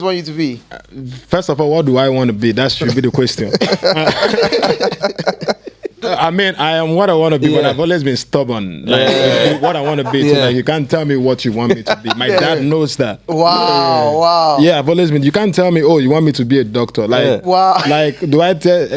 want you to be? First of all, what do I want to be? That should be the question. I mean, I am what I want to be, but I've always been stubborn. Like what I want to be. So like, you can't tell me what you want me to be. My dad knows that. Wow. Yeah, I've always been. You can't tell me, oh, you want me to be a doctor. Like, like, do I tell?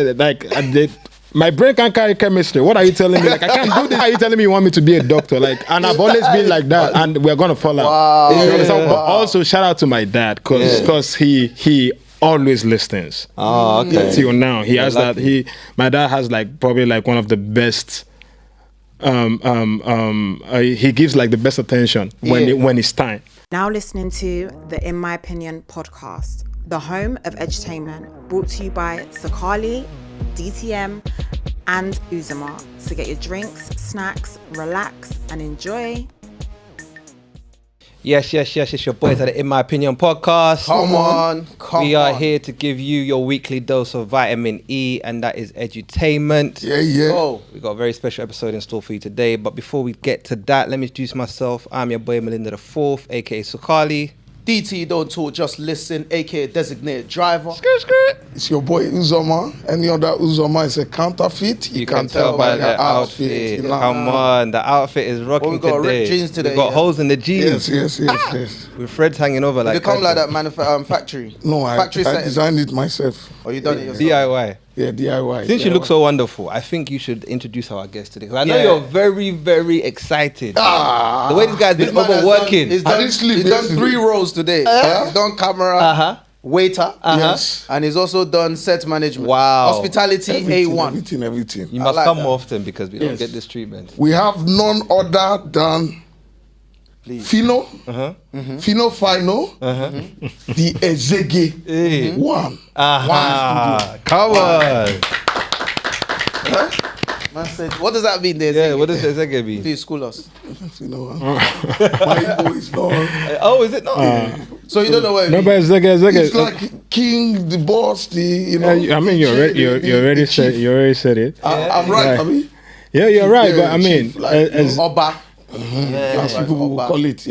My brain can't carry chemistry. What are you telling me? Like, I can't do this. Why are you telling me you want me to be a doctor? Like, and I've always been like that, and we're gonna fall out. Wow. But also, shout out to my dad, because he always listens. Oh, okay. Till now, he has that. My dad has like probably like one of the best. He gives like the best attention when it's time. Now listening to the In My Opinion podcast, the home of edutainment, brought to you by Sakali, DTM, and Uzuma. So get your drinks, snacks, relax, and enjoy. Yes, it's your boys at the In My Opinion podcast. Come on. We are here to give you your weekly dose of vitamin E, and that is edutainment. Oh. We got a very special episode in store for you today. But before we get to that, let me introduce myself. I'm your boy Melinda the Fourth, aka Sukali. DT, don't talk, just listen, aka designated driver. It's your boy Uzoma. Any other Uzoma is a counterfeit. You can tell by the outfit. Come on, the outfit is rocking we got today. ripped jeans today. We got holes in the jeans. Yes. With threads hanging over like Did it come like that factory? No, I designed it myself. Oh, you done it yourself? DIY. Yeah, DIY. Since you look so wonderful, I think you should introduce our guest today. 'Cause I know you're very, very excited. The way this guy's been overworking. He's done 3 roles today. He's done camera, waiter, and he's also done set management. Wow. Hospitality, A1. Everything. You must like come that. more often because we don't get this treatment. We have none other than Fino, Fino Fino, the Ezege one. Come on. Man said, what does that mean? Yeah, what does that mean? Please school us. Fino, my boy is not. Oh, is it not? So you don't know what it No, means? but Zege. It's like king, the boss, the I mean, you already said it. I'm right, I mean. Yeah, you're right. Yeah, But I mean, chief, like, Oba. As people will call it,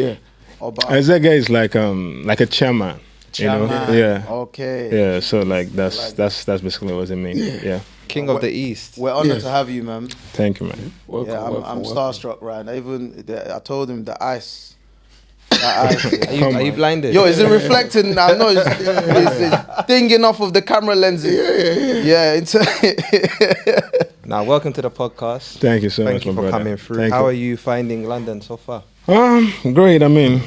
Oba. Zege is like a chairman. You know? Yeah. Okay. Yeah. So like that's basically what it means. Yeah. King of the East. We're honored to have you, man. Thank you, man. Welcome, I'm starstruck, right? I told him the ice. Are you blinded? Yo, is it reflecting? I know it's thinking off of the camera lenses. Yeah. Now, welcome to the podcast. Thank you so much, Thank you my for brother. coming through. Thank How you. are you finding London so far? Great. I mean,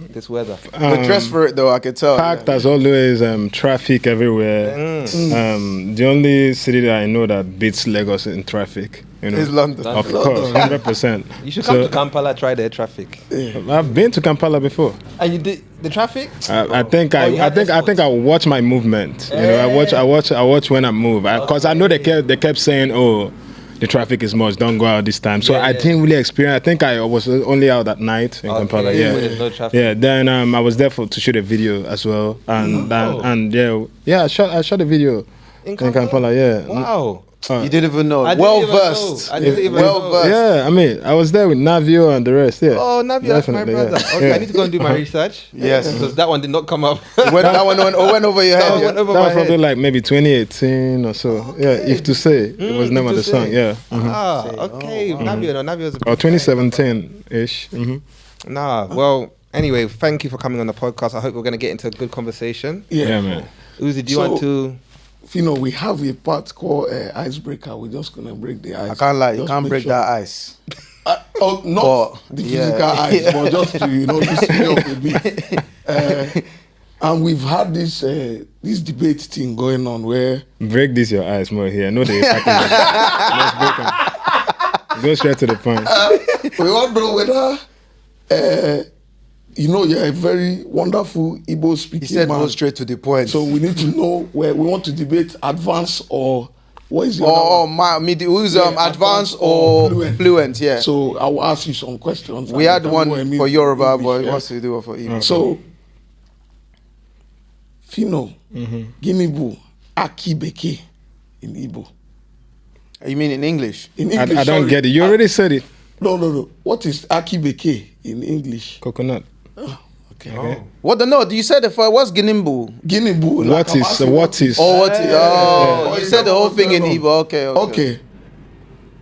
This weather. The dress for it, though, I can tell. packed as always. Traffic everywhere. The only city that I know that beats Lagos in traffic, you know, It's London. Of course, 100%. You should come to Kampala, try their traffic. I've been to Kampala before. And you did the traffic? I think I watch my movement. You know, I watch when I move. Because I know they kept saying, oh, the traffic is much. Don't go out this time. So I didn't really experience. I think I was only out at night in Kampala. There's no traffic. Yeah. Then I was there to shoot a video as well. And I shot a video in Kampala. Yeah. Wow. You didn't even know. I Well didn't even versed. know. I didn't even know. versed. Yeah, I mean, I was there with Navio and the rest. Yeah. Oh, Navio, that's my Definitely, brother. yeah. Okay, Yeah. I need to go and do my research. Yes. Because that one did not come up. That one went over your head. went over That my was probably head. like maybe 2018 or so. Yeah, if to say it was name of the song. Yeah. Okay. Navio's Or 2017-ish. Nah, well, anyway, thank you for coming on the podcast. I hope we're going to get into a good conversation. Yeah, man. Uzi, do you want to... Fino, we have a part called icebreaker. We're just gonna break the ice. I can't lie. You Just can't make break sure. that ice. Not the physical ice, but just to loosen it up a bit. And we've had this debate thing going on where Break this your eyes more here. No, let's break them. Go straight to the point. we want to know whether you're a very wonderful Igbo speaking He said man. go straight to the point. So we need to know where we want to debate advanced or what is the other one? Who's advanced or fluent? Yeah. So I will ask you some questions. We had one for Yoruba, but he yeah. wants to do one for Igbo. So, Fino, Ginibu, Akibeke in Igbo. You mean in English? In English, I don't sorry. get it. You already said it. No. What is Akibeke in English? Coconut. Okay. Okay. What the no? You said the first. What's Ginimbu? Ginimbu. What is? What is? Oh, what? Oh, Yeah. you said the whole thing in Igbo. Okay. Okay.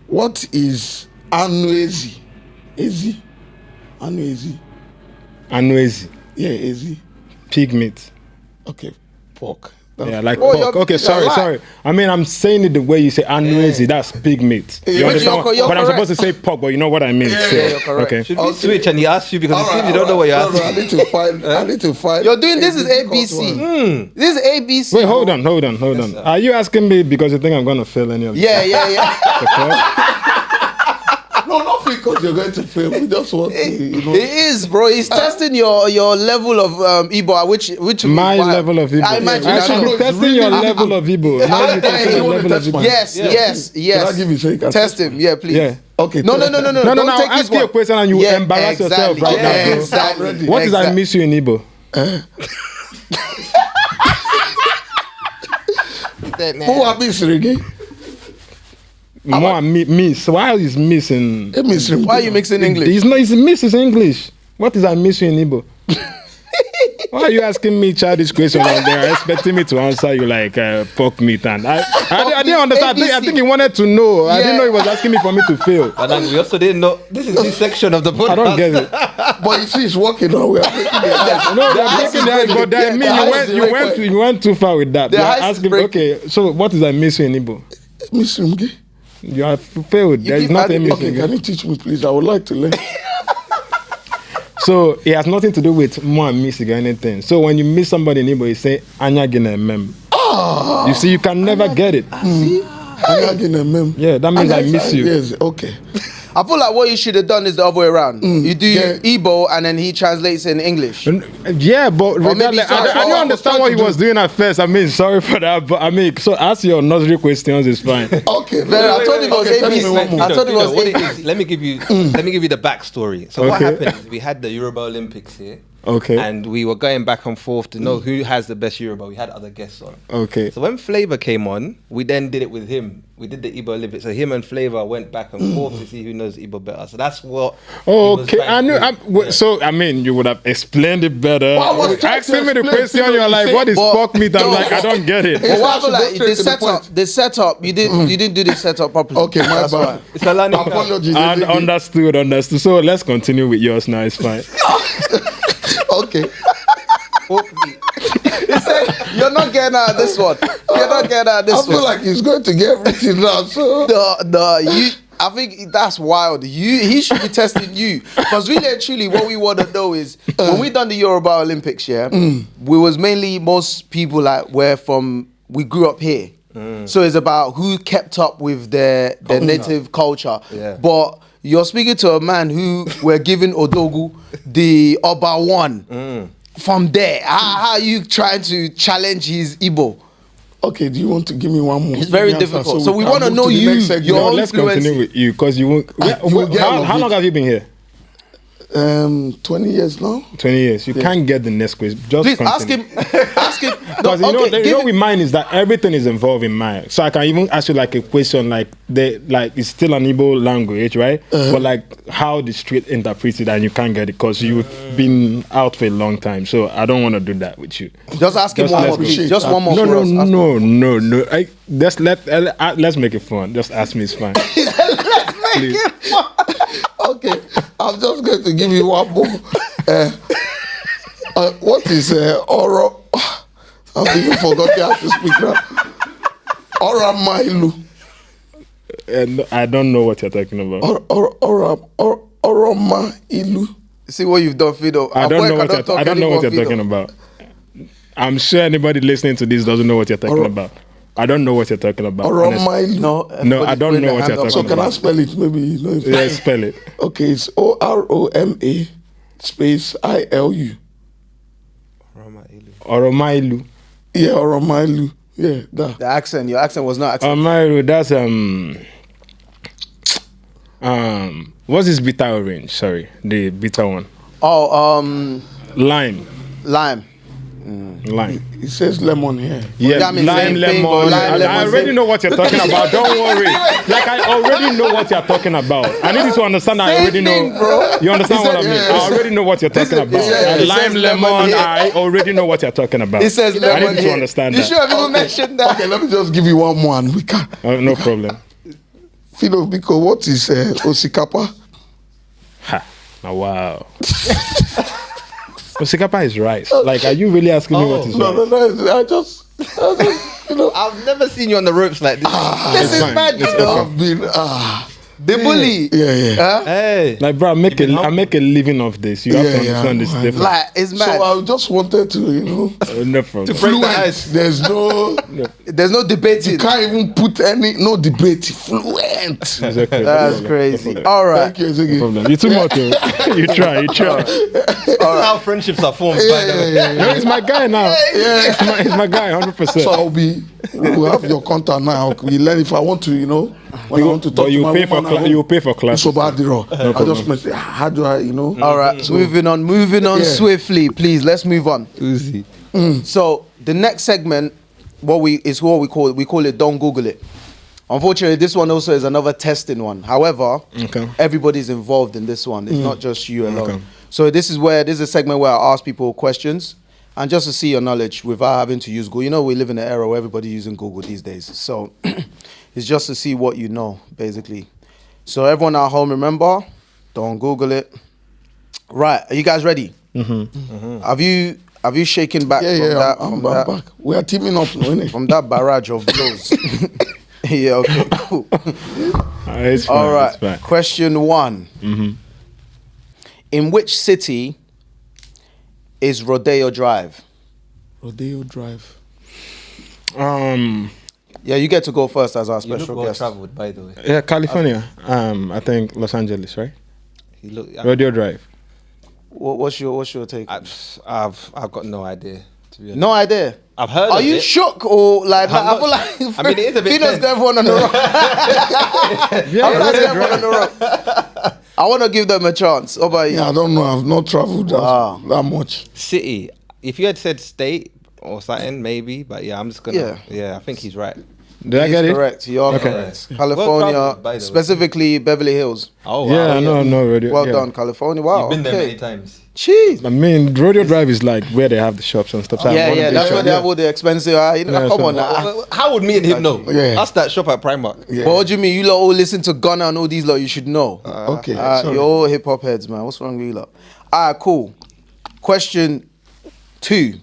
What is Anuezi? Ezi? Anuezi? Anuezi. Yeah, Ezi. Pig meat. Okay. Pork. Yeah, like Oh, pork. Okay, sorry. I mean, I'm saying it the way you say anuezi. That's pig meat. You understand? you're But I'm correct. supposed to say pork, but you know what I mean. Yeah, you're correct. Okay. Should we switch and he asks you because it seems you don't know what you're No, asking. I need to find. You're doing this is difficult ABC. one. This is ABC. Wait, hold on. Are you asking me because you think I'm gonna fail any of this? Yeah. The fuck? No, not because you're going to fail. We just want to, It is, bro. He's testing your level of Igbo, which My level of Igbo. I imagine. I I should know. be testing your level of Igbo. Now you testing you your wanna level of test Igbo. mine? Yes. Can I give you so you can Test him. Yeah, please. Yeah. Okay. No. No, Don't I'll take his ask you a one. question and you embarrass yourself right now, bro. Exactly. What is I miss you in Igbo? Who are these again? More miss. Why is missing? Why are you mixing English? It's miss is English. What is I miss you in Igbo? Why are you asking me childish questions and they're expecting me to answer you like pork meat? And I didn't understand. I think he wanted to know. I didn't know he was asking me for me to fail. And then we also didn't know this is this section of the podcast. I don't get it. But you see, it's working now. We are making it. No, they're breaking the ice, but I mean, you went too far with that. The They're ice is asking, breaking. okay, so what is I miss you in Igbo? Mr. Mge. You have failed. There is keep nothing adding- missing. Okay, can you teach me, please? I would like to learn. So it has nothing to do with more and missing or anything. So when you miss somebody in Igbo, you say Anya gina mem. You see, you can never get it. Yeah, that means I miss you. Yes, okay. I feel like what you should have done is the other way around. You do Yeah. Igbo and then he translates in English. Yeah, but maybe regardless, I sorry, don't understand what he was doing at first. I mean, sorry for that, but I mean, so ask your nursery questions is fine. Okay. I told him it was Okay, tell me ABC. one more. I told him it was What it ABC. is, let me give you the backstory. So what Okay. happened is we had the Yoruba Olympics here. Okay. And we were going back and forth to know who has the best Yoruba. We had other guests on. Okay. So when Flavor came on, we then did it with him. We did the Igbo Olympics. So him and Flavor went back and forth to see who knows Igbo better. So that's what. Oh, he was okay, trying I to knew. do. So I mean, you would have explained it better. Well, I was trying Asking to me the explain question, to you, you're you like, say, "What is but- pork meat?" I'm No. like, I don't get it. But what I Go feel like straight the to the setup, point. the setup, you didn't do the setup properly. Okay, my That's bad. why. It's a learning curve. Apologies. And understood. So let's continue with yours now. It's fine. Okay. He said, "You're not getting out of this one. You're not getting out of this I one." feel like he's going to get everything now. So I think that's wild. He should be testing you because really and truly, what we want to know is when we done the Yoruba Olympics, we was mainly most people we grew up here, so it's about who kept up with their native culture. Yeah. But you're speaking to a man who we're giving Odogu the Oba one. From there, how are you trying to challenge his Igbo? okay, do you want to give me one more? It's very Answer difficult. So we can wanna move know to the you, next segment. your own Let's influence. continue with you because you won't. will get all of How it. long have you been here? 20 years now. 20 years. You can't get the next question. Just Please continue. ask him. No, Because you know give with mine is that everything is involved in mine. So I can even ask you like a question like it's still an Igbo language, right? But like how the street interprets it and you can't get it because you've been out for a long time. So I don't want to do that with you. Just ask him Just one let's more. go. Please. Just one more. No, for no, us. Ask no, him. no, no. Let's make it fun. Just ask me, it's fine. Please. Okay, I'm just going to give you one more. What is Oro? I've even forgotten how to speak now. Ora Mailu. And I don't know what you're talking about. Ora Mailu. See what you've done, Fido. I don't know what you're talking about. I'm sure anybody listening to this doesn't know what you're talking about. I don't know what you're talking about. Ora honestly. Mailu. No, I don't know what you're So talking can I about. spell it? Maybe you know. Yeah, spell it. Okay, it's OROMA space ILU. Oromailu. Yeah, Oromailu. Yeah, that. The accent. Your accent was not accent. Oromailu, that's what's this bitter orange? Sorry, the bitter one. Oh, Lime. lime. Lime. It says lemon here. Yeah, that means lime, same thing, lemon. but lime, I lemon, already same. know what you're talking about. Don't worry. Like I already know what you're talking about. I need you to understand that I Same already thing, know. bro. You understand what I mean? yeah. I already know what you're talking about. it Lime, says lemon lemon. here. I already know what you're talking about. It says I lemon need you here. to understand You that. should have even mentioned that. Okay, let me just give you one more and we can. No problem. Philo, because what is osikapa? Ha. Oh, wow. Osikapa is rice. Like, are you really asking me what is rice? No. I just you know. I've never seen you on the ropes like this. This It's is fine. bad, It's you know. I've been The bully. yeah. Huh? Hey. Like, bro, I make a living of this. You have to understand this difference. Like, it's mad. So I just wanted to, no problem. Break the ice. There's no There's no debating. you can't even put no debate. Fluent. It's okay. That's crazy. All right. Thank you, Ziggy. Problem. You too much. Oh. You try. How friendships are formed. by the way. No, he's my guy now. Yeah, he's my guy, 100%. So we'll have your contact now. We learn if I want to, when I want to talk But to you my pay for woman at home, you pay for class. So bad, I problem. just mentioned, how do I, All right. Moving on Yeah. swiftly, please. Let's move on. Uzi. So the next segment, what we call it. Don't Google it. Unfortunately, this one also is another testing one. However, everybody's involved in this one. It's not just you alone. Okay. So this is a segment where I ask people questions and just to see your knowledge without having to use Google. We live in an era where everybody's using Google these days. So it's just to see what you know, basically. So everyone at home, remember, don't Google it. Right, are you guys ready? Have you shaken back from that? I'm back. We are teaming up, From that barrage of blows. Yeah, okay, cool. It's fine, All right, it's fine. question 1. In which city is Rodeo Drive? Rodeo Drive. Yeah, you get to go first as our You look special well guest. traveled, by the way. Yeah, California. I think Los Angeles, right? You look. Rodeo Drive. What's your take? I've got no idea. To be honest. No idea. I've heard. Are of you it. shook or like? I'm I feel not- like I mean, it is a bit Pino's tense. got everyone on the rock. I'm not everyone on the rock. I want to give them a chance. How about you? Yeah, I don't know. I've not traveled that much. City? If you had said state or something, maybe. But yeah, I'm just gonna. Yeah. Yeah, I think he's right. Did I He's get it? correct. You're correct. California, traveled, by the way. specifically Beverly Hills. Oh Yeah, no, Rodeo. Well yeah. done, California. Wow. You've been there okay. many times. Jeez. I mean, Rodeo Drive is like where they have the shops and stuff. So Yeah, one of yeah. the That's shops- where they have all the expensive. Yeah, Come so- on now. Well, how would me and him know? Yeah. That's that shop at Primark. Yeah. But what do you mean? You lot all listen to Gunna and all these lot. You should know. Okay. You're all hip hop heads, man. What's wrong with you lot? Alright, cool. Question 2.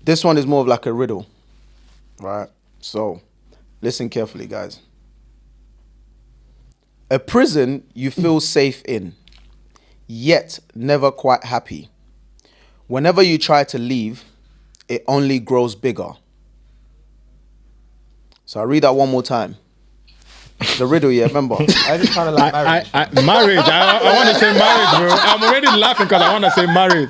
This one is more of like a riddle, right? So, listen carefully, guys. A prison you feel safe in, yet never quite happy. Whenever you try to leave, it only grows bigger. So I read that one more time. The riddle, yeah, remember? I just kind of like marriage. Marriage. I want to say marriage, bro. I'm already laughing because I want to say marriage.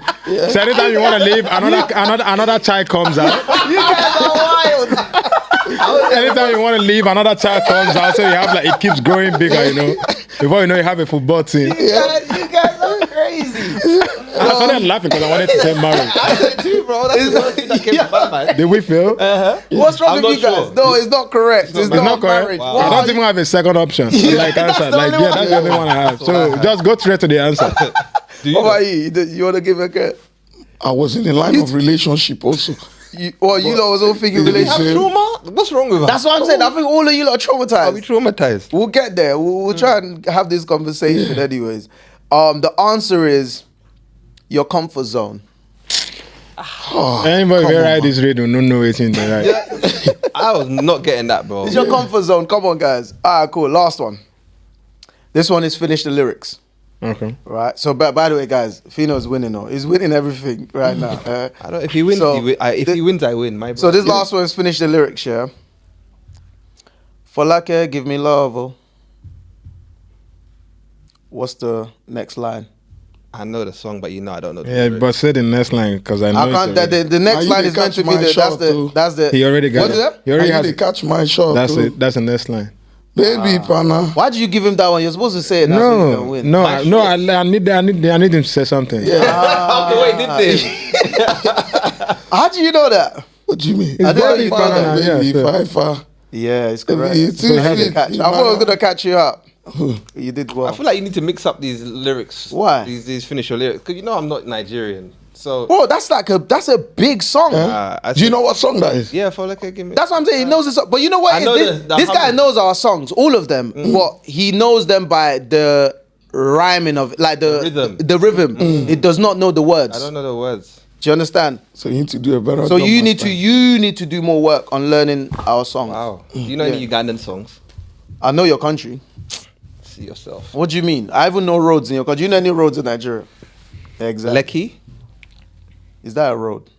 So anytime you want to leave, another child comes out. You guys are wild. Anytime you want to leave, another child comes out. So you have like it keeps growing bigger, Before you know, you have a football team. You guys are crazy. I started laughing because I wanted to say marriage. I said it too, bro. That's the only thing that came to my mind. Did we fail? What's wrong I'm with you not guys? sure. No, it's not correct. It's It's not not correct. marriage. Wow. Why I are don't you- even have a second option. Like answer. the Like only one. that's the only one I have. So just go straight to the answer. Do you What know? about you? You want to give a I was in a line of relationship also. you lot was all thinking You have relationship. trauma? What's wrong with us? That's what I'm saying. I think all of you lot are Are we traumatized. traumatized? We'll get there. We'll try and have this conversation anyways. The answer is your comfort zone. Anybody who write this radio don't know it's in there, right? I was not getting that, bro. It's your comfort zone. Come on, guys. All right, cool. Last one. This one is finish the lyrics. Okay. Right. So, by the way, guys, Fino's winning. Though he's winning everything right now. I don't. If he wins, So, he win. If he wins, I win. My So bro. this last one is finish the lyrics, yeah. For like give me love. Oh. What's the next line? I know the song, but I don't know. The Yeah, lyrics. but say the next line because I know. I can't. it's already- The next you line dey is meant catch to be my the. shot too. That's the. He already got What it. is that? He already And has you it. dey catch my shot. That's too. it. That's the next line. Baby Pana. Why did you give him that one? You're supposed to say it. That's when you're gonna win. I need him to say something. Yeah. The way he did this. How do you know that? What do you mean? It's Baby very Pana, Pana, baby, yeah, Fifa. Yeah, it's correct. It's I thought I was gonna catch you up. You did well. I feel like you need to mix up these lyrics. Why? These finish your lyrics. Because you know I'm not Nigerian. So Bro, that's a big song. Do you know what song that is? Yeah, for like give me. That's what I'm saying. He knows the song. But you know what? I know This guy knows our songs, all of them. But he knows them by the rhyming of like the rhythm. The rhythm. It does not know the words. I don't know the words. Do you understand? So you need to do a better So job. you need to do more work on learning our songs. Wow. Do you know any Ugandan songs? I know your country. See yourself. What do you mean? I even know roads in your country. Do you know any roads in Nigeria? Exactly. Lekki? Is that a road?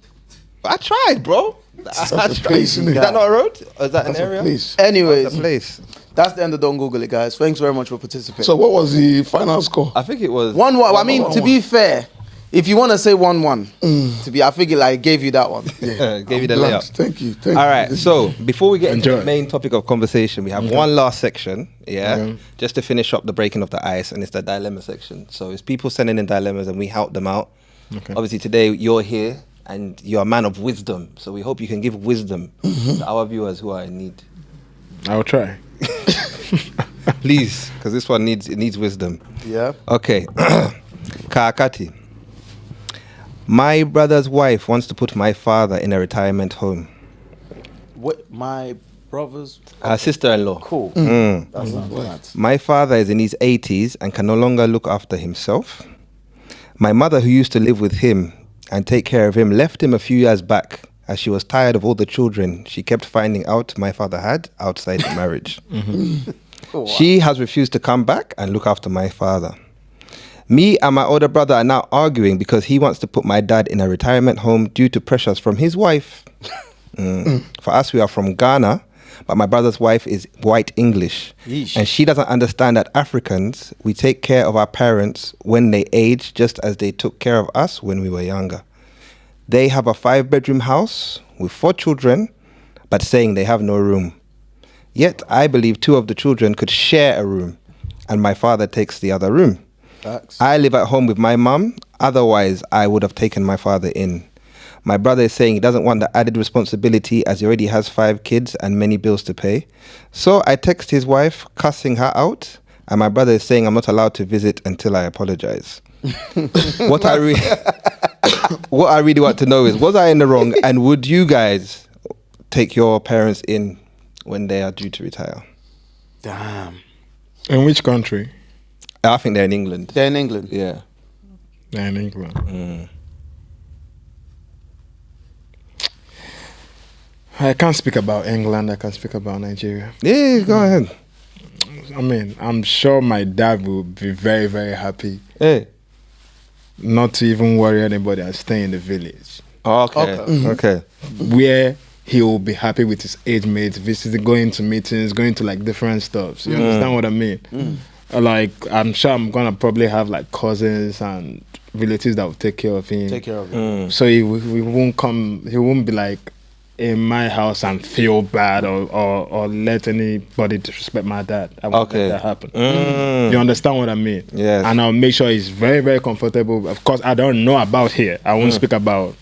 I tried, bro. That's a place, Is innit? that not a road? Or is that an That's a area? place. Anyways, That's a place. that's the end of Don't Google It, guys. Thanks very much for participating. So what was the final score? I think it was 1-1. I mean, to 1-1. be fair, if you want to say 1-1, to be, I figure like gave you that one. gave you the Glad. layup. Thank you. All right, so before we get into Enjoy. the main topic of conversation, we have one last section, just to finish up the breaking of the ice, and it's the dilemma section. So it's people sending in dilemmas, and we help them out. Okay. Obviously, today you're here, and you're a man of wisdom, so we hope you can give wisdom to our viewers who are in need. I'll try. Please, because this one needs wisdom. Yeah. Okay, Kaakati. My brother's wife wants to put my father in a retirement home. What my brothers? Her sister-in-law. Cool. That sounds nice. My father is in his 80s and can no longer look after himself. My mother, who used to live with him and take care of him, left him a few years back as she was tired of all the children she kept finding out my father had outside the marriage. Oh, wow. She has refused to come back and look after my father. Me and my older brother are now arguing because he wants to put my dad in a retirement home due to pressures from his wife. For us, we are from Ghana, but my brother's wife is white English. Yeesh. And she doesn't understand that Africans, we take care of our parents when they age just as they took care of us when we were younger. They have a 5-bedroom house with 4 children, but saying they have no room. Yet I believe 2 of the children could share a room, and my father takes the other room. Facts. I live at home with my mum, otherwise I would have taken my father in. My brother is saying he doesn't want the added responsibility as he already has 5 kids and many bills to pay. So I text his wife, cussing her out, and my brother is saying I'm not allowed to visit until I apologize. What I really want to know is, was I in the wrong, and would you guys take your parents in when they are due to retire? Damn. In which country? I think they're in England. They're in England. Yeah. Yeah, in England. I can't speak about England. I can speak about Nigeria. Yeah, go ahead. I mean, I'm sure my dad will be very, very happy Hey. not to even worry anybody and stay in the village, Okay. Okay. where he will be happy with his age mates, visiting, going to meetings, going to like different stuff. You understand what I mean? Like, I'm sure I'm gonna probably have like cousins and relatives that will take care of him. Take care of it. So he won't come. He won't be like in my house and feel bad or let anybody disrespect my dad. I won't Okay. let that happen. You understand what I mean? Yes. And I'll make sure he's very, very comfortable. Of course, I don't know about here. I won't speak about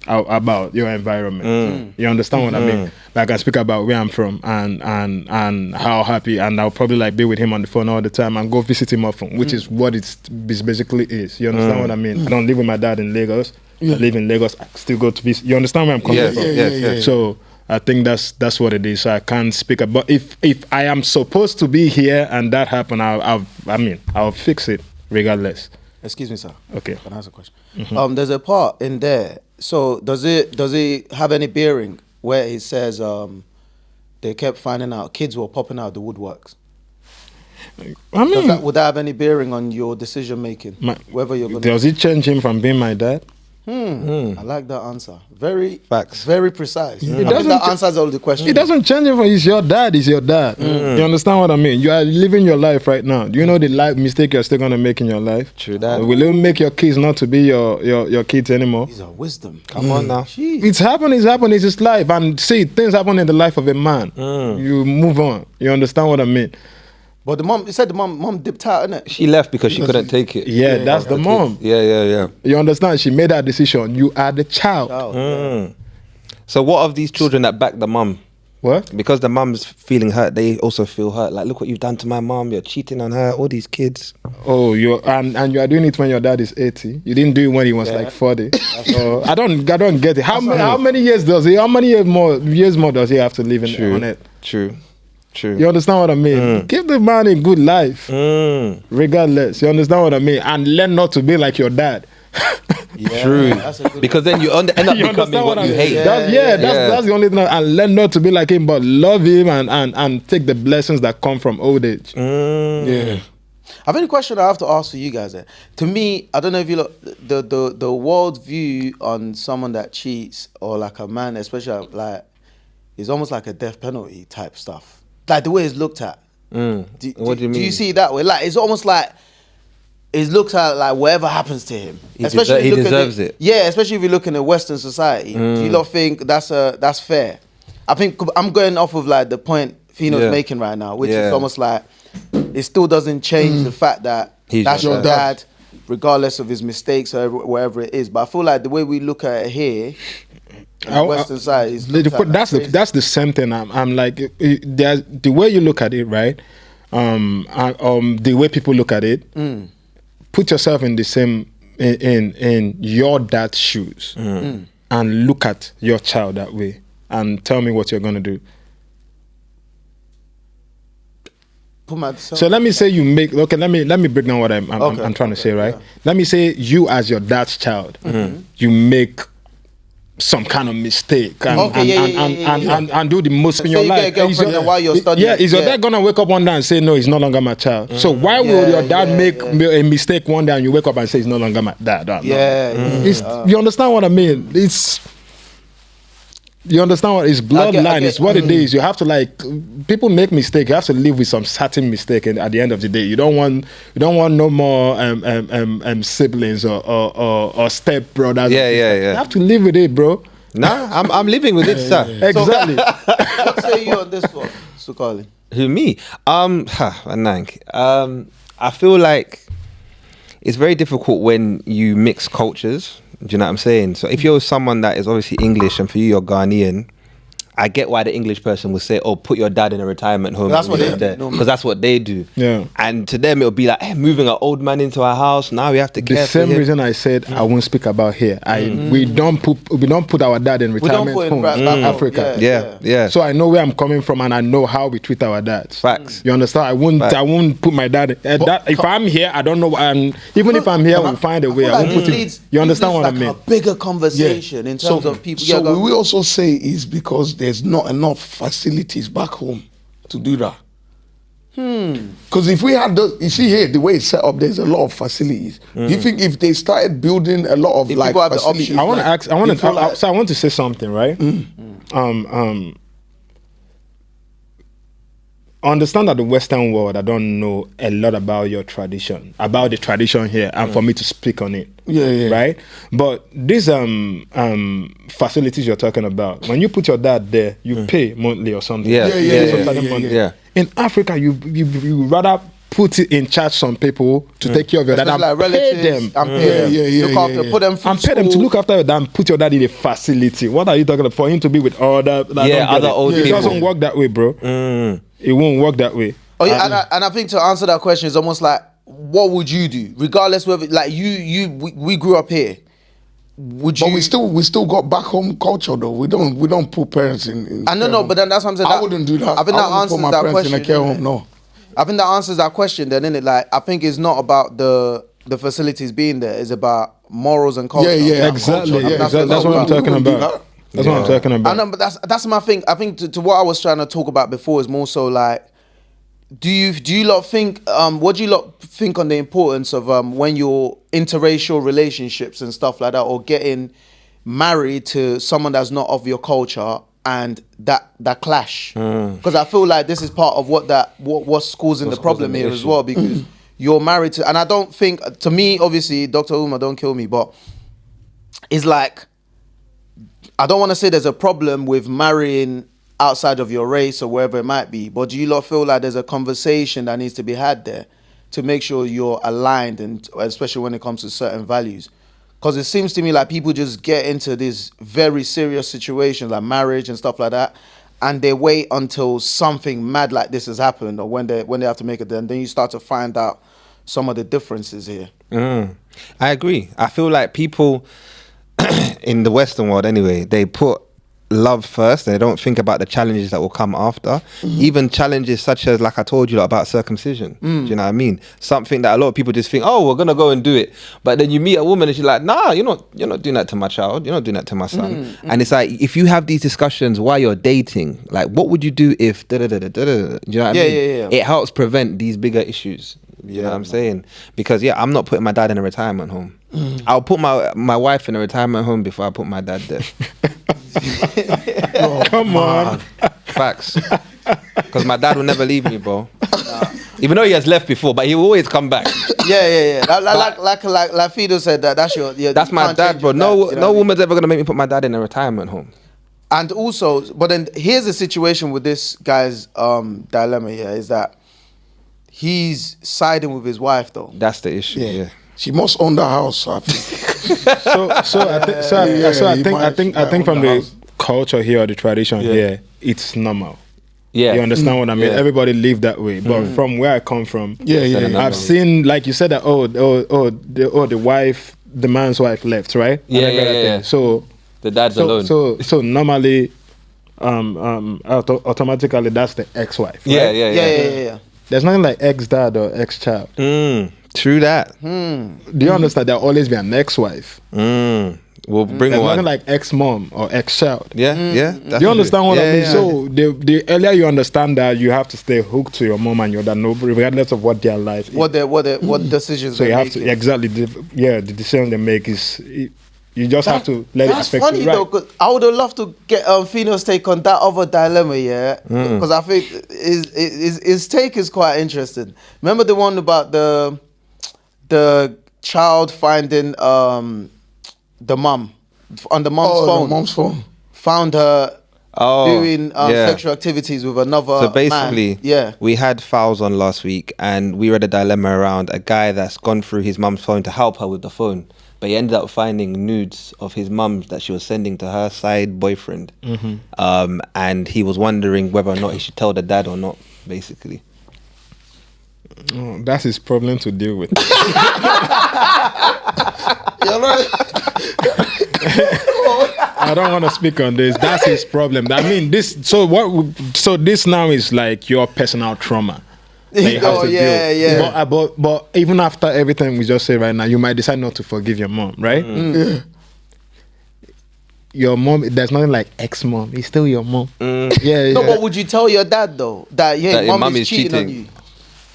your environment. You understand what I mean? Like, I speak about where I'm from and how happy, and I'll probably like be with him on the phone all the time and go visit him often, which is what it basically is. You understand what I mean? I don't live with my dad in Lagos. I live in Lagos. I still go to visit. You understand where I'm coming from? Yes. So I think that's what it is. So I can't speak about. If I am supposed to be here and that happen, I'll fix it regardless. Excuse me, sir. Okay. Can I ask a question? There's a part in there. So does it have any bearing where it says they kept finding out kids were popping out the woodworks? I mean, Would that have any bearing on your decision making? Whether you're gonna does it change him from being my dad? I like that answer. Very Facts. Very precise. I think doesn't that answers all the questions. It doesn't change it for he's your dad. He's your dad. You understand what I mean? You are living your life right now. Do you know the life mistake you're still gonna make in your life? True that. Will it make your kids not to be your kids anymore? These are wisdom. Come on now. Jeez. It's happened. It's his life. And see, things happen in the life of a man. You move on. You understand what I mean? But you said the mom dipped out, innit? She left because she couldn't take it. Yeah, that's the mom. Yeah. You understand? She made that decision. You are the child. So what of these children that back the mum? What? Because the mum's feeling hurt, they also feel hurt. Like, look what you've done to my mum. You're cheating on her. All these kids. Oh, and you are doing it when your dad is 80. You didn't do it when he was like 40. So I don't get it. How many years does he? How many years more does he have to live on it? True. You understand what I mean? Give the man a good life, regardless. You understand what I mean? And learn not to be like your dad. True. Because then you end up becoming what you hate. That's the only thing. And learn not to be like him, but love him and take the blessings that come from old age. Yeah. I think the question I have to ask for you guys there. To me, I don't know if you look the world view on someone that cheats or like a man, especially like, is almost like a death penalty type stuff. Like the way it's looked at. What do you mean? Do you see it that way? Like it's almost like it's looked at like whatever happens to him. He deserves it. Yeah, especially if you look in a Western society. Do you not think that's fair? I think I'm going off of like the point Fino's making right now, which is almost like it still doesn't change the fact that that's your dad, regardless of his mistakes or wherever it is. But I feel like the way we look at it here, Western side is that's the same thing. I'm like, the way you look at it, right? The way people look at it. Put yourself in the same in your dad's shoes and look at your child that way and tell me what you're gonna do. So let me say you make let me break down what I'm trying to say, right? Yeah. Let me say you as your dad's child, you make some kind of mistake and do the most in your life. While you're studying. Is your dad gonna wake up one day and say no, he's no longer my child? So why will your dad make a mistake one day and you wake up and say he's no longer my dad? You understand what I mean? You understand what it's bloodline. It's what it is. You have to like people make mistakes. You have to live with some certain mistake, and at the end of the day, you don't want no more siblings or step brothers. Yeah. You have to live with it, bro. Nah, I'm living with it, sir. Exactly. What say you on this one, Sukali? Who, me? I feel like it's very difficult when you mix cultures. Do you know what I'm saying? So if you're someone that is obviously English and for you you're Ghanaian, I get why the English person would say, "Oh, put your dad in a retirement home." That's what they do. Because that's what they do. Yeah. And to them, it'll be like, "Hey, moving an old man into our house. Now we have to care the for him." same reason I said I won't speak about here. We don't put our dad in retirement home in Africa. Yeah. So I know where I'm coming from and I know how we treat our dads. Facts. You understand? I won't put my dad. If I'm here, I don't know. And even if I'm here, we'll find a way. I won't put it. You understand what I mean? A bigger conversation in terms of people. So we also say is because there's not enough facilities back home to do that. Because if we had you see here the way it's set up, there's a lot of facilities. Do you think if they started building a lot of like facilities, I want to ask. I want to say something, right? Understand that the Western world, I don't know a lot about your tradition, about the tradition here, and for me to speak on it. Yeah. Right? But these facilities you're talking about, when you put your dad there, you pay monthly or something. Yeah. In Africa, you rather put it in charge some people to take care of your dad and like pay them. Look after, put them through and pay them to look after your dad and put your dad in a facility. What are you talking about? For him to be with other old people. It doesn't work that way, bro. It won't work that way. Oh yeah, and I think to answer that question is almost like, what would you do, regardless whether like we grew up here? But we still got back home culture though. We don't put parents in I know, but then that's what I'm saying. I wouldn't do that. I think that answers that question. In a care home, no. I think that answers that question. Then, innit? Like, I think it's not about the facilities being there. It's about morals and culture. Yeah, exactly. That's what I'm talking about. That's what I'm talking about. I know, but that's my thing. I think to what I was trying to talk about before is more so like, do you lot think? What do you lot think on the importance of when you're interracial relationships and stuff like that, or getting married to someone that's not of your culture, and that clash? Because I feel like this is part of what's causing the problem here as well, because you're married to, and I don't think, to me, obviously, Dr. Uma, don't kill me, but it's like, I don't want to say there's a problem with marrying outside of your race or wherever it might be, but do you lot feel like there's a conversation that needs to be had there to make sure you're aligned, and especially when it comes to certain values? Because it seems to me like people just get into these very serious situations like marriage and stuff like that, and they wait until something mad like this has happened, or when they have to make it, then you start to find out some of the differences here. I agree. I feel like people in the Western world anyway, they put love first. They don't think about the challenges that will come after. Even challenges such as, like I told you, about circumcision. Do you know what I mean? Something that a lot of people just think, oh, we're gonna go and do it. But then you meet a woman and she's like, nah, you're not doing that to my child. You're not doing that to my son. And it's like, if you have these discussions while you're dating, like, what would you do if da da da da da? Do you know what I mean? Yeah. It helps prevent these bigger issues. You know what I'm saying? Because I'm not putting my dad in a retirement home. I'll put my wife in a retirement home before I put my dad there. Come on. Facts. Because my dad will never leave me, bro. Even though he has left before, but he will always come back. Yeah. Like Fido said, that's my dad, bro. No woman's ever gonna make me put my dad in a retirement home. And also, but then here's the situation with this guy's dilemma here, is that he's siding with his wife, though. That's the issue. Yeah. She must own the house, I think. I think from the culture here or the tradition here, it's normal. Yeah. You understand what I mean? Yeah. Everybody live that way. But from where I come from, I've seen, like you said, that the wife, the man's wife left, right? Yeah. So the dad's alone. So normally, automatically that's the ex-wife. Right? Yeah. There's nothing like ex-dad or ex-child. True that. Do you understand? There'll always be an ex-wife. We'll bring There's one. nothing like ex-mom or ex-child. Yeah. Do you understand what I mean? Yeah. So the earlier you understand that, you have to stay hooked to your mom and your dad, regardless of what their life is. What decisions so they you have make. to exactly the decision they make is you just have to let it affect you. That's funny though, because I would have loved to get Fino's take on that other dilemma, because I think his take is quite interesting. Remember the one about the child finding the mum on the mum's phone. The mom's phone. Found her doing sexual activities with another So basically, man. we had files on last week, and we read a dilemma around a guy that's gone through his mum's phone to help her with the phone. But he ended up finding nudes of his mum that she was sending to her side boyfriend. And he was wondering whether or not he should tell the dad or not, basically. Oh, that's his problem to deal with. I don't want to speak on this. That's his problem. I mean, this. So this now is like your personal trauma. But even after everything we just said right now, you might decide not to forgive your mom, right? Your mom, there's nothing like ex-mom. He's still your mom. But would you tell your dad though that mom is cheating on you?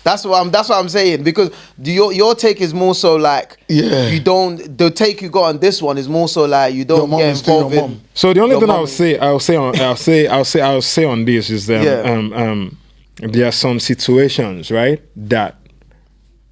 That's what I'm saying, because your take is more so like you don't. The take you got on this one is more so like you don't get involved in. So the only thing I'll say on this is that there are some situations, right, that,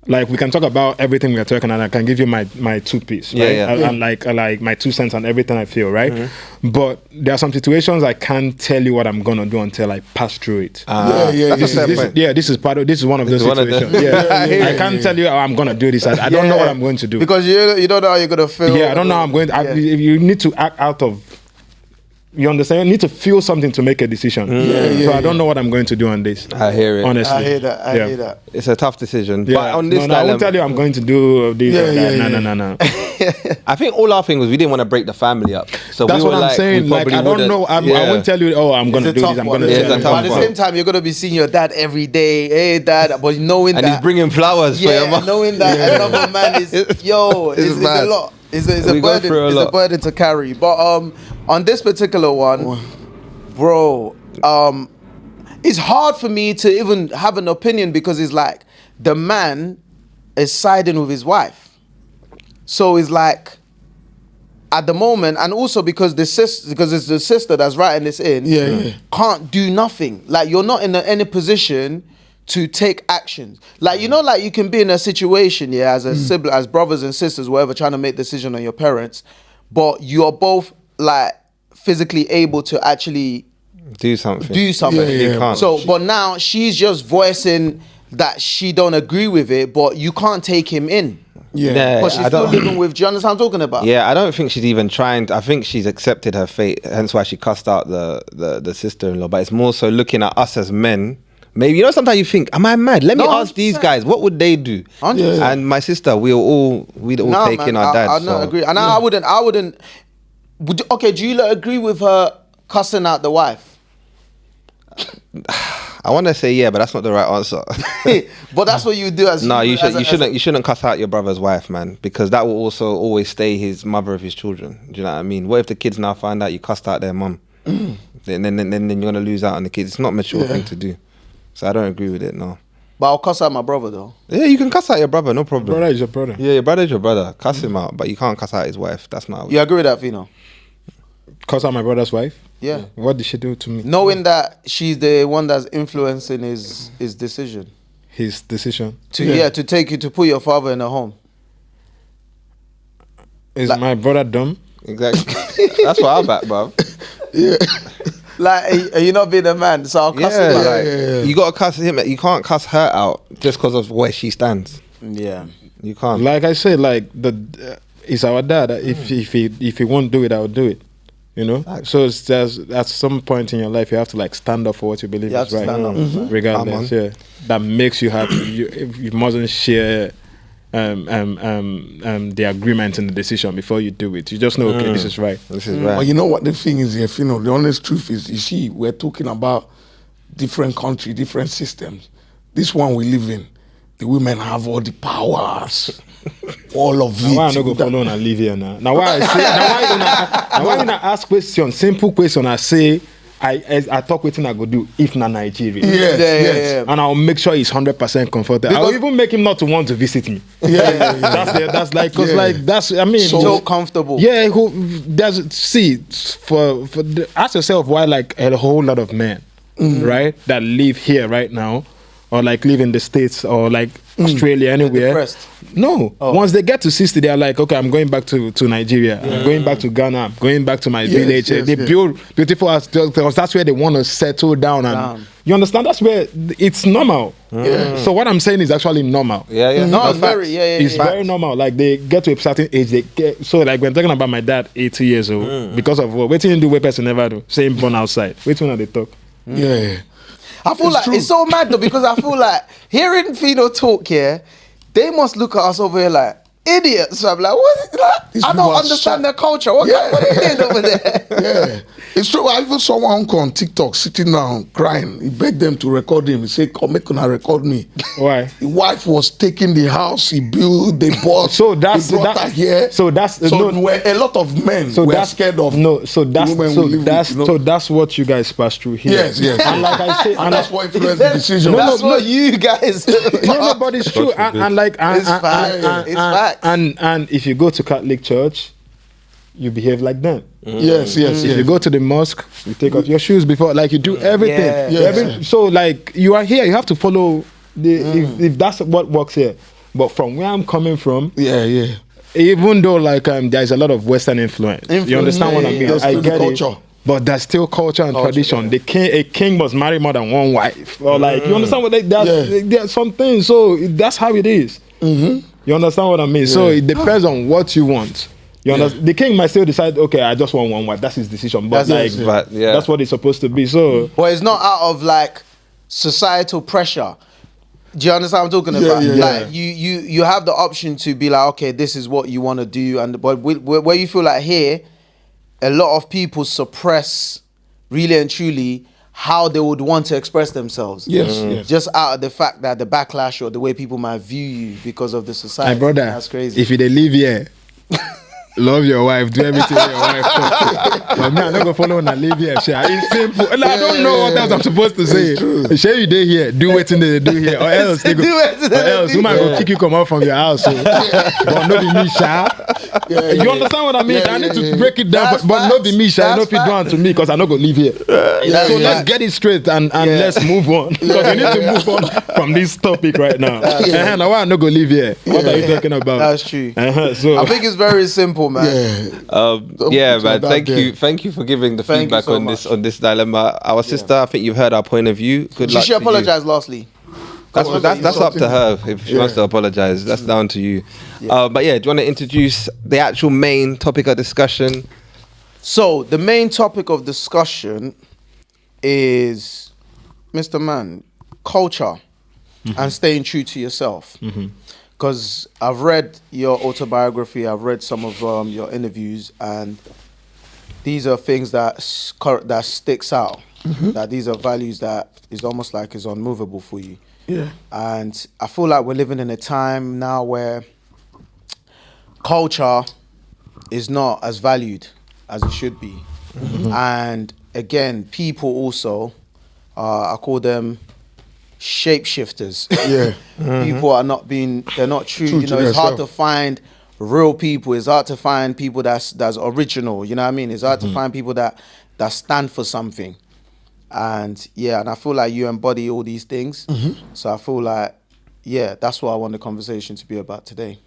like, we can talk about everything we are talking, and I can give you my two piece, right? And like my 2 cents on everything I feel, right? But there are some situations I can't tell you what I'm gonna do until I pass through it. This is one of those situations. I can't tell you how I'm gonna do this. I don't know what I'm going to do, because you don't know how you're gonna feel. I don't know how I'm going to. You need to act out of. You understand? You need to feel something to make a decision. So I don't know what I'm going to do on this. I hear it. Honestly, I hear that. It's a tough decision. But on this, I won't tell you I'm going to do this. No. I think all our thing was we didn't want to break the family up. So that's what I'm saying. Like, I don't know. I won't tell you. Oh, I'm going to do this. I'm going to tell you. But at the same time, you're going to be seeing your dad every day. Hey, dad. But knowing that, and he's bringing flowers for your mom. Knowing that another man is it's a lot. It's a burden. It's a burden to carry. But on this particular one, bro, it's hard for me to even have an opinion because it's like the man is siding with his wife. So it's like at the moment, and also because it's the sister that's writing this in, can't do nothing. Like you're not in any position to take actions. Like, you know, like you can be in a situation, as a sibling, as brothers and sisters, whatever, trying to make decision on your parents, but you're both like physically able to actually do something. You can't. So, but now she's just voicing that she don't agree with it, but you can't take him in. But she's still living with. Do you understand what I'm talking about? Yeah, I don't think she's even trying. I think she's accepted her fate. Hence why she cussed out the sister-in-law. But it's more so looking at us as men. Maybe, you know, sometimes you think, am I mad? Let me ask 100%. These guys, what would they do? 100%. And my sister, we'd all take in our dad. I don't agree. And I wouldn't. Okay, do you agree with her cussing out the wife? I want to say yeah, but that's not the right answer. But that's what you do as no. You shouldn't cuss out your brother's wife, man, because that will also always stay his mother of his children. Do you know what I mean? What if the kids now find out you cussed out their mum? Then you're gonna lose out on the kids. It's not a mature thing to do. So I don't agree with it. No. But I'll cuss out my brother though. Yeah, you can cuss out your brother, no problem. Brother is your brother. Yeah, your brother is your brother. Cuss him out, but you can't cuss out his wife. That's not. You agree with that, Fino? Cuss out my brother's wife? Yeah. What did she do to me? Knowing that she's the one that's influencing his decision. His decision? To take you to put your father in a home. Is my brother dumb? Exactly. That's what I'm at, bro. Yeah. Like, are you not being a man? So I'll cuss him out. You gotta cuss him. You can't cuss her out just because of where she stands. Yeah. You can't. Like I said, like it's our dad. If he won't do it, I'll do it. You know, so it's just at some point in your life you have to like stand up for what you believe is right, regardless. Yeah, that makes you happy. You mustn't share the agreement and the decision before you do it. You just know, okay, this is right. This is right. But you know what the thing is here, you know, the honest truth is, you see, we're talking about different countries, different systems. This one we live in, the women have all the powers. All of it. Why I not go follow and live here now? Now why I say? Now why you not ask question? Simple question. I say I talk with him. I go do if not Nigeria. Yes. And I'll make sure he's 100% comfortable. I'll even make him not to want to visit me. That's like because like that's I mean so comfortable. Yeah. Ask yourself why like a whole lot of men, right, that live here right now, or like live in the States or like Australia, anywhere. No. Once they get to 60, they're like, okay, I'm going back to Nigeria. I'm going back to Ghana. I'm going back to my village. They build beautiful houses because that's where they want to settle down. And you understand? That's where it's normal. So what I'm saying is actually normal. No, it's very, it's very normal. Like they get to a certain age, they get so like when talking about my dad, 80 years old, because of what? Waiting to do what person never do. Same born outside. Waiting when they talk. I feel like it's so mad though because I feel like hearing Fino talk here, they must look at us over here like idiots. So I'm like, what is it like? I don't understand their culture. What are you doing over there? It's true. I even saw one uncle on TikTok sitting down crying. He begged them to record him. He said, come make una record me. Why? His wife was taking the house he built, they bought. So that's they brought her here. So that's a lot of men were scared of that's what you guys pass through here. Yes. And like I say, and that's what influenced the decision. That's what you guys no, but it's true. And if you go to Catholic church, you behave like them. Yes. If you go to the mosque, you take off your shoes before, like you do everything. So like you are here, you have to follow if that's what works here. But from where I'm coming from, even though like there's a lot of Western influence. You understand what I mean? I get culture. It. But there's still culture and tradition. A king must marry more than one wife. Or like you understand what there's some things. So that's how it is. You understand what I mean? So it depends on what you want. You understand? The king might still decide, okay, I just want one wife. That's his decision. But that's what it's supposed to be. So, but it's not out of like societal pressure. Do you understand what I'm talking about? Like you have the option to be like, okay, this is what you want to do, but where you feel like here, a lot of people suppress really and truly how they would want to express themselves. Yes. Just out of the fact that the backlash or the way people might view you because of the society. my brother, that's crazy. if they live here, love your wife, do everything your wife talk. But me, I'm not gonna follow and leave here. It's simple. I don't know what else I'm supposed to say. Share you day here, do what they do here, or else they go, or else you might go kick you come out from your house. So. But no be me, Sha. You understand what I mean? I need to break it down, but no be me, Sha. No fit do it to me because I'm not gonna leave here. So let's get it straight and let's move on because we need to move on from this topic right now. Now why I'm not gonna leave here? What are you talking about? That's true. So I think it's very simple, man. Man. Thank you for giving the feedback so on this dilemma. Our sister, I think you've heard our point of view. Good luck. She apologize lastly. That's up to her if she wants to apologize. That's down to you. But yeah, do you want to introduce the actual main topic of discussion? So the main topic of discussion is, Mr. Man, culture and staying true to yourself. Because I've read your autobiography, I've read some of your interviews, and these are things that sticks out. That these are values that is almost like is unmovable for you. Yeah. And I feel like we're living in a time now where culture is not as valued as it should be. And again, people also, I call them shapeshifters. People are not they're not true. You know, it's hard to find real people. It's hard to find people that's original. You know what I mean? It's hard to find people that stand for something. And and I feel like you embody all these things. So I feel like, that's what I want the conversation to be about today.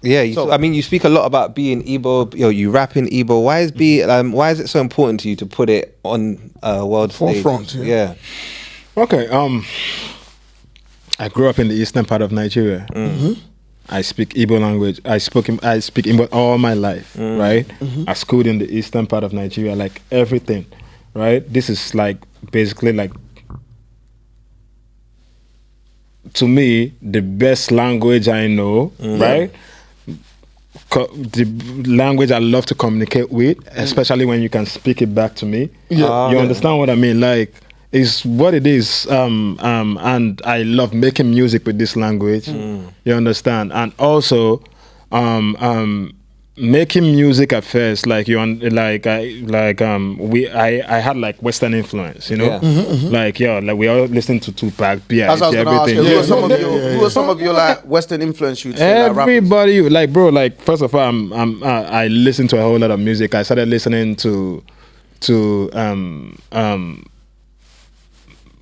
Yeah, you speak a lot about being Igbo. You rap in Igbo. Why is it so important to you to put it on world forefront? Stage? Yeah. Okay. I grew up in the eastern part of Nigeria. I speak Igbo language. I speak Igbo all my life, right? I schooled in the eastern part of Nigeria, like everything, right? This is like basically like, to me, the best language I know, right? The language I love to communicate with, especially when you can speak it back to me. You understand what I mean? Like, is what it is, and I love making music with this language. You understand? And also, making music at first, like I had like Western influence, you know, like we all listen to Tupac, B.I.G., everything. Who are some of your like Western influence? Everybody, like bro, like first of all, I listen to a whole lot of music. I started listening to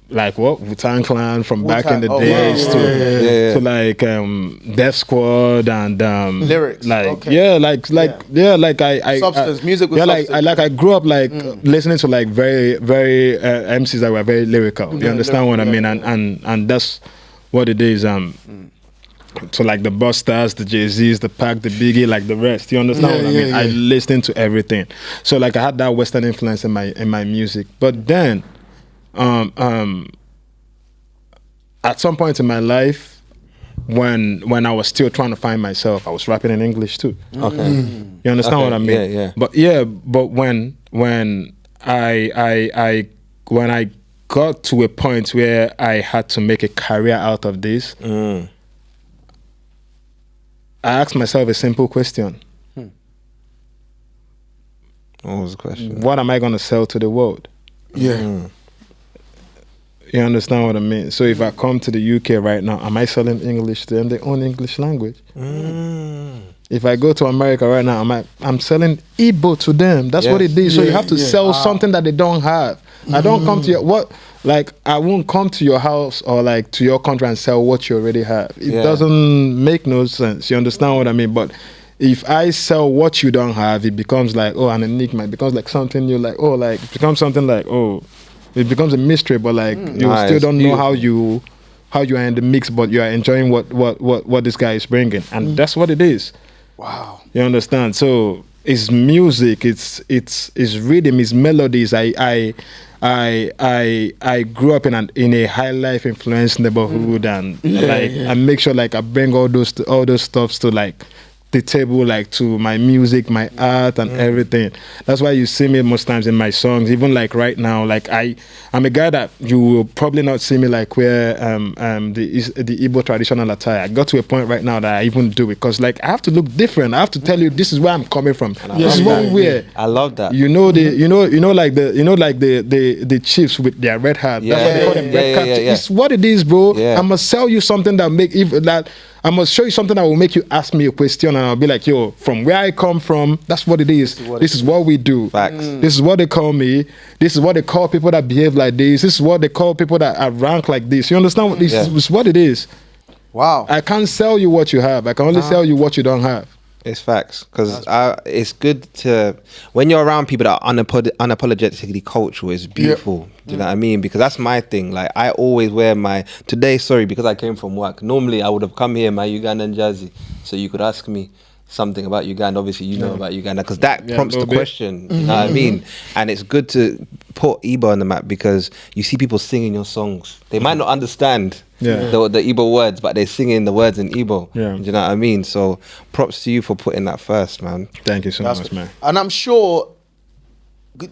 like what Wu-Tang Clan from back in the days to like Def Squad and lyrics, like I substance music with substance. I grew up like listening to like very MCs that were very lyrical. You understand what I mean? And that's what it is. So like the Busters, the Jay-Z's, the Pac, the Biggie, like the rest. You understand what I mean? I listened to everything. So like I had that Western influence in my music. But then at some point in my life, when I was still trying to find myself, I was rapping in English too. Okay, you understand what I mean? But when I got to a point where I had to make a career out of this, I asked myself a simple question. What was the question? What am I going to sell to the world? You understand what I mean? So if I come to the UK right now, am I selling English to them? They own English language. If I go to America right now, I'm selling Igbo to them. That's what it is. So you have to sell something that they don't have. I don't come to I won't come to your house or like to your country and sell what you already have. It doesn't make no sense. You understand what I mean? But if I sell what you don't have, it becomes like, an enigma. It becomes like something you're like, it becomes something like, it becomes a mystery, but like you still don't know how you are in the mix, but you are enjoying what this guy is bringing, and that's what it is. Wow, you understand? So it's music, it's rhythm, it's melodies. I grew up in a high life influenced neighborhood, and I make sure like I bring all those stuffs to like the table, like to my music, my art, and everything. That's why you see me most times in my songs. Even like right now, like I'm a guy that you will probably not see me like wear the Igbo traditional attire. I got to a point right now that I even do it because like I have to look different. I have to tell you this is where I'm coming from. This is what we wear. I love that. You know like the chiefs with their red hat. That's what they call them, red cap. It's what it is, bro. I must sell you something that I must show you something that will make you ask me a question, and I'll be like, yo, from where I come from, that's what it is. This is what we do. Facts. This is what they call me. This is what they call people that behave like this. This is what they call people that are ranked like this. You understand what this is what it is? Wow. I can't sell you what you have. I can only sell you what you don't have. It's facts, because it's good to, when you're around people that are unapologetically cultural, it's beautiful. Do you know what I mean? Because that's my thing. Like, I always wear because I came from work. Normally, I would have come here in my Ugandan jersey, so you could ask me something about Uganda. Obviously, you know about Uganda, because that prompts the question. You know what I mean? And it's good to put Igbo on the map because you see people singing your songs. They might not understand the Igbo words, but they're singing the words in Igbo. Do you know what I mean? So props to you for putting that first, man. Thank you so much, man. And I'm sure,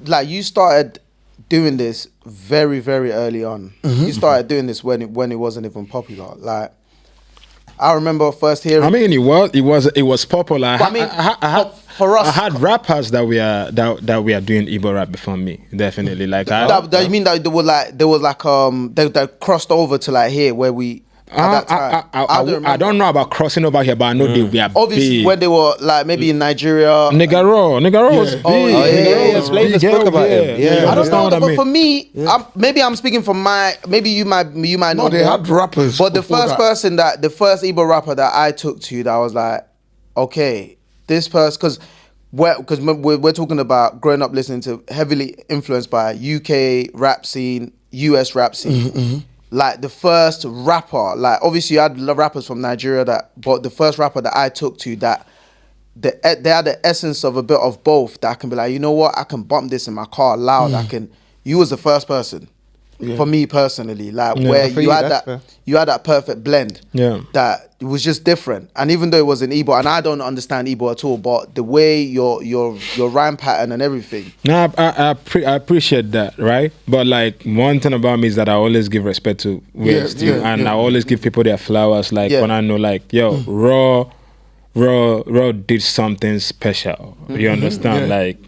like, you started doing this very, very early on. You started doing this when it wasn't even popular. Like, I remember first hearing. I mean, it was popular. For us, I had rappers that we are doing Igbo rap before me. Definitely, like you mean that there was they crossed over to like here where we. At that time. I don't know about crossing over here, but I know they were obviously big. when they were like maybe in Nigeria. Nigaro was big. Flavor spoke about him. Yeah. I don't know, but for me, maybe I'm speaking from maybe you might know. No, they had rappers. But the first Igbo rapper that I took to, that I was like, okay, this person, because we're talking about growing up listening to, heavily influenced by UK rap scene, US rap scene. Like the first rapper, like obviously you had rappers from Nigeria but the first rapper that I took to that they had the essence of a bit of both, that I can be like, you know what, I can bump this in my car loud. You was the first person for me personally, like where you had that perfect blend. That it was just different. And even though it was in Igbo, and I don't understand Igbo at all, but the way your rhyme pattern and everything. No, I appreciate that, right? But like one thing about me is that I always give respect to and I always give people their flowers. Like when I know, like, yo, Raw did something special. You understand? Like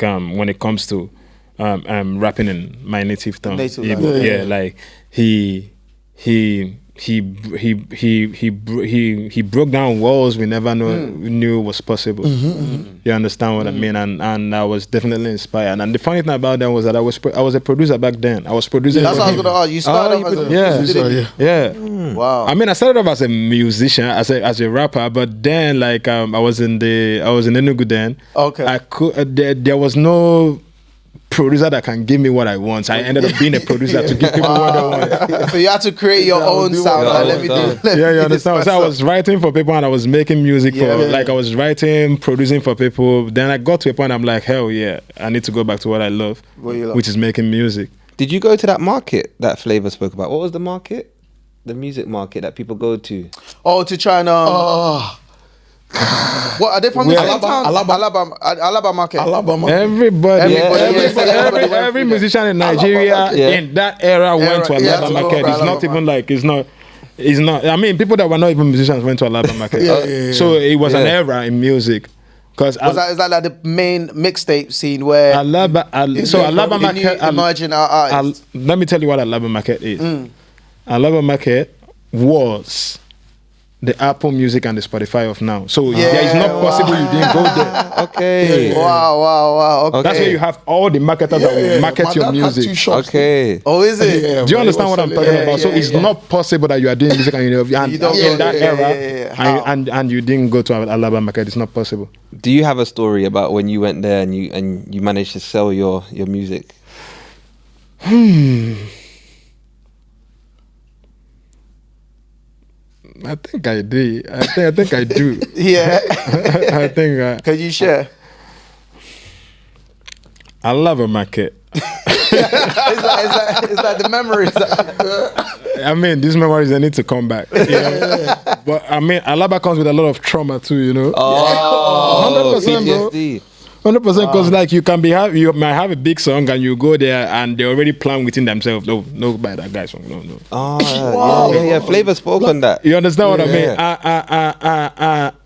when it comes to rapping in my native tongue. Like he broke down walls we never knew was possible. You understand what I mean? And I was definitely inspired. And the funny thing about that was that I was a producer back then. I was producing. That's what I was gonna ask. You started off as a producer. Wow. I mean, I started off as a musician, as a rapper, but then like I was in Enugu then. Okay. There was no producer that can give me what I want. So I ended up being a producer to give people what I want. So you had to create your own sound. You understand? So I was writing for people and I was making music I was writing, producing for people. Then I got to a point I'm like, hell yeah, I need to go back to what I love, which is making music. Did you go to that market that Flavor spoke about? What was the market? The music market that people go to? Oh, to try and what are they from? The same town? Alabama market. Every musician in Nigeria in that era went to Alabama market. It's not even like it's not. I mean, people that were not even musicians went to Alabama market. So it was an era in music. Is that like the main mixtape scene where Alabama market emerging artists? Let me tell you what Alabama market is. Alabama market was the Apple Music and the Spotify of now. So it's not possible you didn't go there. Okay. Wow. Okay. That's where you have all the marketers that will market your music. Okay. Oh, is it? Do you understand what I'm talking about? So it's not possible that you are doing music and in that era and you didn't go to Alabama market. It's not possible. Do you have a story about when you went there and you managed to sell your music? I think I do. I think I do. Yeah. I think. Can you share? I love a market. It's like the memories. I mean, these memories, they need to come back. You know? But I mean, Alaba comes with a lot of trauma too, you know. 100%, bro. PTSD. 100%, because like you might have a big song and you go there and they already plan within themselves. No, buy that guy's song. No. Yeah. Flavor spoke on that. You understand what I mean?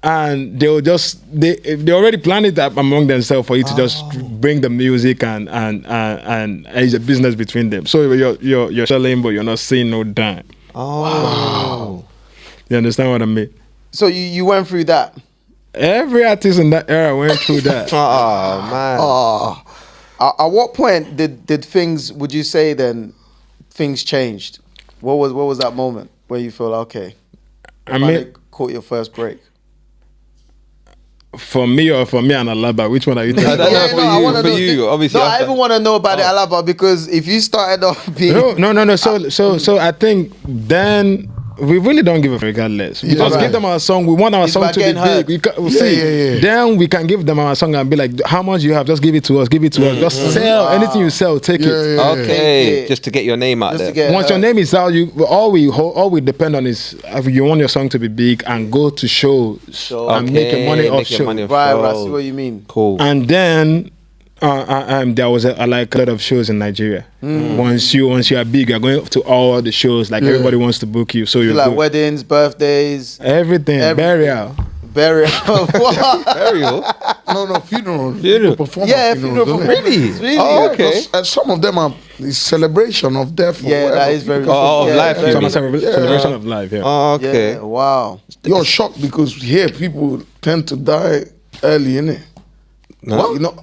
And they already planned it up among themselves for you to just bring the music and it's a business between them. So you're selling, but you're not seeing no dime. Wow. You understand what I mean? So you went through that. Every artist in that era went through that. Man. At what point did things? Would you say then things changed? What was that moment where you feel okay? I mean, caught your first break. For me and Alaba, which one are you taking? I want to know. You, obviously. No, I even want to know about the Alaba because if you started off being No. So I think then. We really don't give a regardless. We just give them our song. We want our song to be big. Then we can give them our song and be like, how much you have? Just give it to us. Just sell anything you sell. Take it. Okay, just to get your name out there. Once your name is out, all we depend on is if you want your song to be big and go to shows and make money off shows. Right, I see what you mean. Cool. And then there was a lot of shows in Nigeria. Once you are big, you're going to all the shows. Like everybody wants to book you. So you're like weddings, birthdays, everything. Burial. Burial? No, funeral. Performance. Yeah, funeral. Really? Okay. Some of them are celebration of death. Yeah, that is very. Of life. Celebration of life. Yeah. Okay. Yeah, wow. You're shocked because here people tend to die early, innit? No. Well, you know.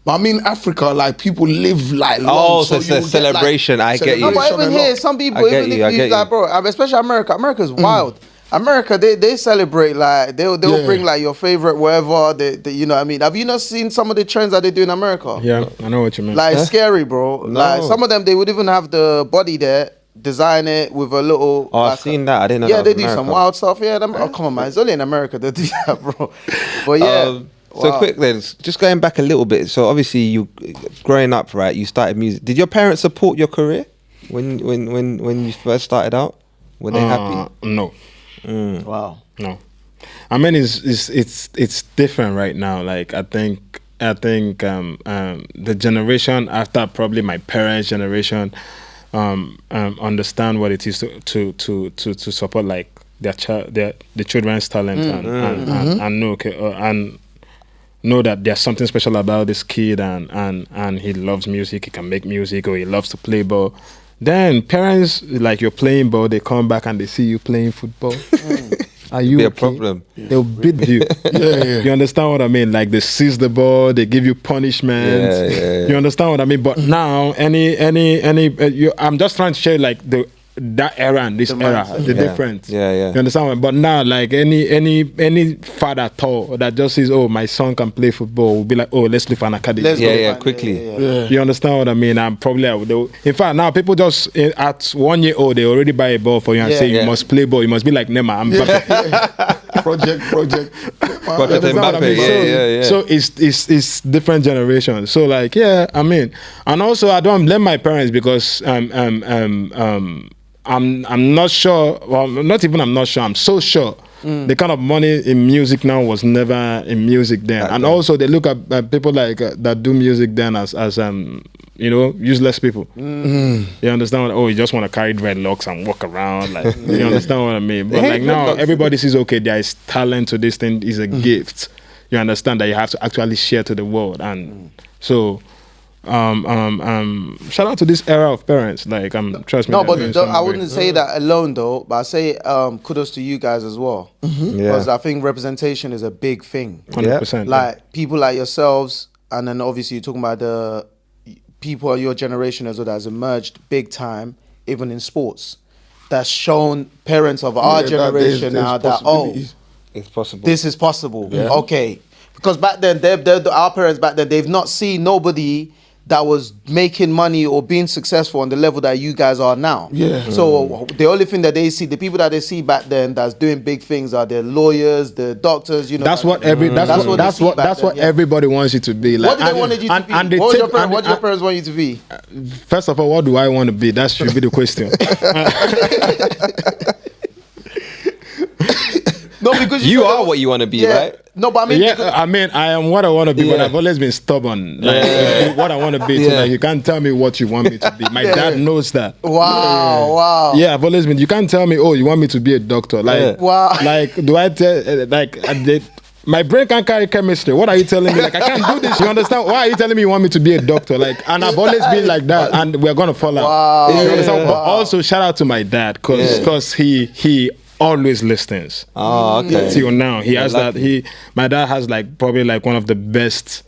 But I mean, Africa, like people live like long. So it's a celebration. I get you. No, but even here, some people, even if you like, bro, especially America. America's wild. America, they celebrate like they'll bring like your favorite wherever. They you know what I mean. Have you not seen some of the trends that they do in America? Yeah, I know what you mean. Like scary, bro. No. Like some of them, they would even have the body there. Design it with a little. Oh, I've seen that. I didn't know. Yeah, that they was do some America. wild stuff. Yeah, come on, man. It's only in America they do that, bro. But yeah. So quick then, just going back a little bit. So obviously you, growing up, right? You started music. Did your parents support your career when you first started out? Were they happy? No. Wow. No. I mean, it's different right now. Like I think the generation after probably my parents' generation understand what it is to support like the children's talent and know and know that there's something special about this kid and he loves music, he can make music, or he loves to play ball. Then parents, like you're playing ball, they come back and they see you playing football. Are you a okay? problem? They'll beat you. You understand what I mean? Like they seize the ball, they give you punishment. You understand what I mean? But now, I'm just trying to share like that era and this era, the difference. You understand what? But now, like any father at all that just says, "Oh, my son can play football," will be like, "Oh, let's look for an academy." Quickly. You understand what I mean? I'm probably in fact now people just at 1 year old they already buy a ball for you and say you must play ball. You must be like Neymar. I'm Project. So it's different generations. So like I mean, and also I don't blame my parents because I'm not sure. Well, not even I'm not sure. I'm so sure. The kind of money in music now was never in music then, and also they look at people like that do music then as useless people. You understand? You just want to carry dreadlocks and walk around, like you understand what I mean? But like now, everybody says, okay, there is talent to this thing. Is a gift. You understand that you have to actually share to the world, and so. Shout out to this era of parents. Like, trust me. No, but I wouldn't say that alone though. But I say kudos to you guys as well, because I think representation is a big thing. 100%. Like people like yourselves, and then obviously you're talking about the people of your generation as well that has emerged big time, even in sports. That's shown parents of our generation now that it's possible. This is possible. Okay, because back then our parents back then they've not seen nobody that was making money or being successful on the level that you guys are now. Yeah. So the only thing that they see, the people that they see back then that's doing big things are the lawyers, the doctors. You know, that's what everybody wants you to be. Like, what did they wanted you to be? What did your parents want you to be? First of all, what do I want to be? That should be the question. No, because you are what you want to be, right? No, but I mean, I am what I want to be, but I've always been stubborn. Like what I want to be. So like, you can't tell me what you want me to be. My dad knows that. Wow. Yeah, I've always been. You can't tell me, oh, you want me to be a doctor. Like, like, do I tell? My brain can't carry chemistry. What are you telling me? Like, I can't do this. You understand? Why are you telling me you want me to be a doctor? Like, and I've always been like that, and we're gonna fall out. You understand? But also, shout out to my dad, because he always listens. Oh, okay. Till now, he has that. My dad has like probably like one of the best.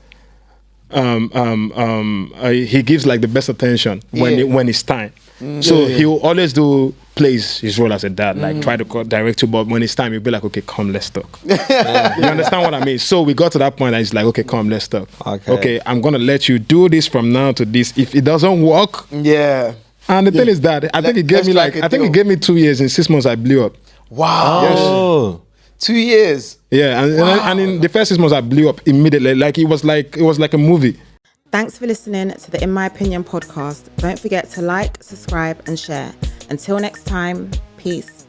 He gives like the best attention when it's time. So he'll always plays his role as a dad, like try to direct you, but when it's time, he'll be like, okay, come, let's talk. You understand what I mean? So we got to that point, and he's like, okay, come, let's talk. Okay, I'm gonna let you do this from now to this. If it doesn't work, and the thing is that I think he gave me 2 years. In 6 months, I blew up. Wow. Oh. 2 years. Yeah, and in the first 6 months I blew up immediately. Like it was like a movie. Thanks for listening to the In My Opinion podcast. Don't forget to like, subscribe, and share. Until next time, peace.